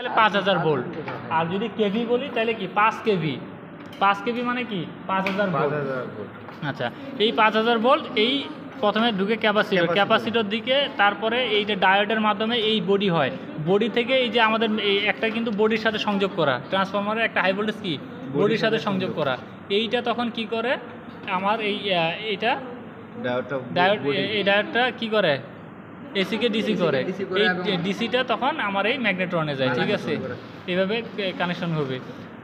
তাহলে 5000 ভোল্ট। আর যদি কেভি বলি তাহলে কি 5 কেভি। 5 কেভি মানে কি 5000 ভোল্ট। আচ্ছা, এই 5000 ভোল্ট এই প্রথমে ঢুকে ক্যাপাসিটর দিকে, তারপরে এই যে ডায়োডের মাধ্যমে এই বডি হয়, বডি থেকে এই যে আমাদের এই একটা কিন্তু বডির সাথে সংযোগ করা, ট্রান্সফরমারের একটা হাই ভোল্টেজ কি বডির সাথে সংযোগ করা। এইটা তখন কি করে আমার এইটা এই ডায়োডটা কি করে এসিকে ডিসি করে, এই ডিসিটা তখন আমার এই ম্যাগনেট্রনে যায়। ঠিক আছে, এইভাবে কানেকশন হবে।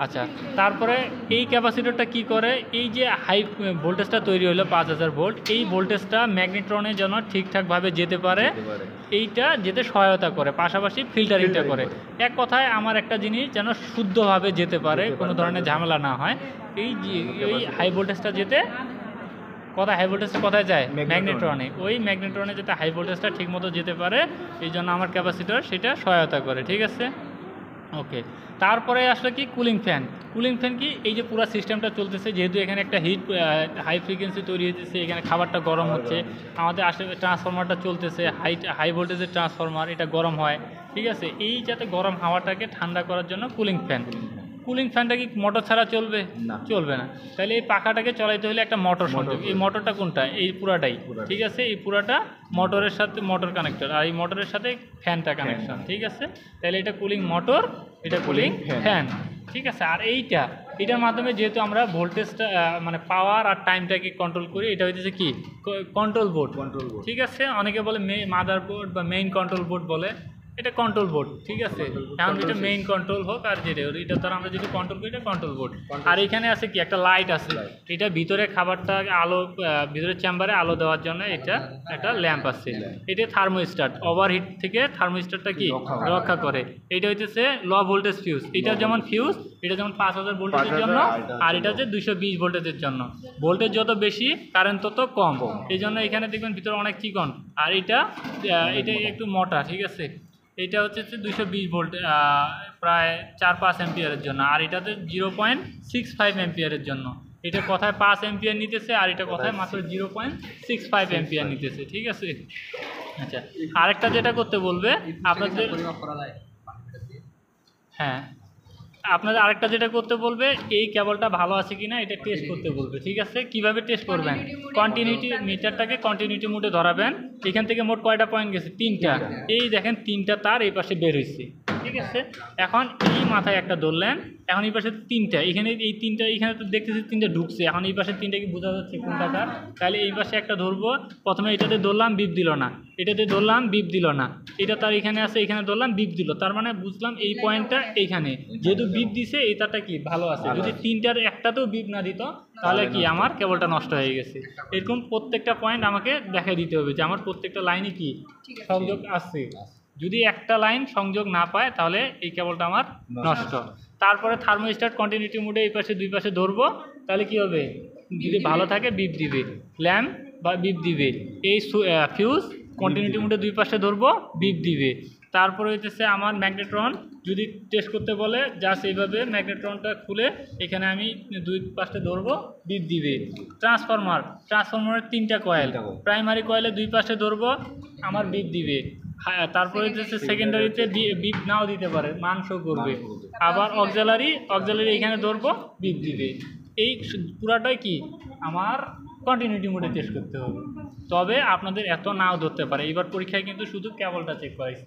আচ্ছা, তারপরে এই ক্যাপাসিটরটা কি করে, এই যে হাই ভোল্টেজটা তৈরি হলো 5000 ভোল্ট, এই ভোল্টেজটা ম্যাগনেট্রনে যেন ঠিকঠাকভাবে যেতে পারে এইটা যেতে সহায়তা করে, পাশাপাশি ফিল্টারিংটা করে। এক কথায় আমার একটা জিনিস যেন শুদ্ধভাবে যেতে পারে, কোনো ধরনের ঝামেলা না হয়। এই হাই ভোল্টেজটা যেতে হাই ভোল্টেজটা কোথায় যায় ম্যাগনেট্রনে, ওই ম্যাগনেট্রনে যাতে হাই ভোল্টেজটা ঠিকমতো যেতে পারে এই জন্য আমার ক্যাপাসিটর সেটা সহায়তা করে। ঠিক আছে, ওকে। তারপরে আসলে কি কুলিং ফ্যান। কুলিং ফ্যান কি, এই যে পুরো সিস্টেমটা চলতেছে, যেহেতু এখানে একটা হিট হাই ফ্রিকোয়েন্সি তৈরি হতেছে, এখানে খাবারটা গরম হচ্ছে, আমাদের আসলে ট্রান্সফরমারটা চলতেছে হাই ভোল্টেজের ট্রান্সফরমার, এটা গরম হয়। ঠিক আছে, এই যাতে গরম হাওয়াটাকে ঠান্ডা করার জন্য কুলিং ফ্যান। কুলিং ফ্যানটা কি মোটর ছাড়া চলবে? চলবে না। তাহলে এই পাখাটাকে চলাইতে হলে একটা মোটর সংযোগ। এই মোটরটা কোনটা? এই পুরাটাই। ঠিক আছে, এই পুরাটা মোটরের সাথে মোটর কানেক্টর, আর এই মোটরের সাথে ফ্যানটা কানেকশন। ঠিক আছে, তাহলে এটা কুলিং মোটর, এটা কুলিং ফ্যান। ঠিক আছে, আর এটার মাধ্যমে যেহেতু আমরা ভোল্টেজটা মানে পাওয়ার আর টাইমটাকে কন্ট্রোল করি, এটা হইতেছে কি কন্ট্রোল বোর্ড। ঠিক আছে, অনেকে বলে মাদার বোর্ড বা মেইন কন্ট্রোল বোর্ড বলে, এটা কন্ট্রোল বোর্ড। ঠিক আছে, এখন এটা মেইন কন্ট্রোল হোক আর যেটা এটা দ্বারা আমরা যদি কন্ট্রোল করি এটা কন্ট্রোল বোর্ড। আর এখানে আছে কি একটা লাইট আছে, এটা ভিতরে খাবারটা আলো ভিতরে চেম্বারে আলো দেওয়ার জন্য এটা একটা ল্যাম্প আছে। এটা থার্মোস্ট্যাট, ওভারহিট থেকে থার্মোস্ট্যাটটা কি রক্ষা করে। এটা হইতেছে লো ভোল্টেজ ফিউজ। এটা যেমন ফিউজ, এটা যেমন 5000 ভোল্টেজের জন্য, আর এটা হচ্ছে 220 ভোল্টেজের জন্য। ভোল্টেজ যত বেশি কারেন্ট তত কম, এই জন্য এখানে দেখবেন ভিতরে অনেক চিকন। আর এটা একটু মোটা। ঠিক আছে, এটা হচ্ছে 220 ভোল্ট, প্রায় 4-5 অ্যাম্পিয়ারের জন্য, আর এটাতে 0.65 অ্যাম্পিয়ারের জন্য। এটা কথায় 5 অ্যাম্পিয়ার নিতেছে, আর এটা কথায় মাত্র 0.65 অ্যাম্পিয়ার নিতেছে। ঠিক আছে, আচ্ছা, আরেকটা যেটা করতে বলবে আপনাদের, হ্যাঁ আপনাদের আরেকটা যেটা করতে বলবে, এই কেবলটা ভালো আছে কিনা এটা টেস্ট করতে বলবে। ঠিক আছে, কিভাবে টেস্ট করবেন? কন্টিনিউটি মিটারটাকে কন্টিনিউটি মোডে ধরাবেন। এখান থেকে মোট কয়টা পয়েন্ট গেছে? 3টা। এই দেখেন 3টা তার এই পাশে বের হয়েছে। ঠিক আছে, এখন এই মাথায় একটা ধরলেন, এখন এই পাশে 3টা, এখানে এই 3টা, এখানে তো দেখতেছি 3টা ঢুকছে, এখন এই পাশে 3টা কি বোঝা যাচ্ছে কোনটা কার? তাহলে এই পাশে একটা ধরবো, প্রথমে এটাতে ধরলাম বিপ দিল না, এটাতে ধরলাম বিপ দিল না, এটা তার এখানে আছে, এখানে ধরলাম বিপ দিল, তার মানে বুঝলাম এই পয়েন্টটা এইখানে, যেহেতু বিপ দিছে এই তারটা কি ভালো আছে। যদি 3টার একটাতেও বিপ না দিত তাহলে কি আমার কেবলটা নষ্ট হয়ে গেছে। এরকম প্রত্যেকটা পয়েন্ট আমাকে দেখাই দিতে হবে যে আমার প্রত্যেকটা লাইনে কি সংযোগ আছে। যদি একটা লাইন সংযোগ না পায় তাহলে এই কেবলটা আমার নষ্ট। তারপরে থার্মোস্ট্যাট কন্টিনিউটি মোডে এই পাশে দুই পাশে ধরবো, তাহলে কি হবে? যদি ভালো থাকে বিপ দিবে, ল্যাম্প বা বিপ দিবে। এই ফিউজ কন্টিনিউটি মোডে দুই পাশে ধরবো, বিপ দিবে। তারপরে হইতেছে আমার ম্যাগনেট্রন, যদি টেস্ট করতে বলে জাস্ট এইভাবে ম্যাগনেট্রনটা খুলে এখানে আমি দুই পাশে ধরবো, বিপ দিবে। ট্রান্সফরমারের 3টা কয়েল, প্রাইমারি কয়েলে দুই পাশে ধরবো, আমার বিপ দিবে। তারপরে হচ্ছে সেকেন্ডারিতে বিপ নাও দিতে পারে, মান শো করবে। আবার অক্সিলারি এখানে ধরবো, বিপ দিবে। এই পুরাটাই কি আমার কন্টিনিউটি মোডে টেস্ট করতে হবে, তবে আপনাদের এত নাও ধরতে পারে। এবার পরীক্ষায় কিন্তু শুধু কেবলটা চেক করাইছে।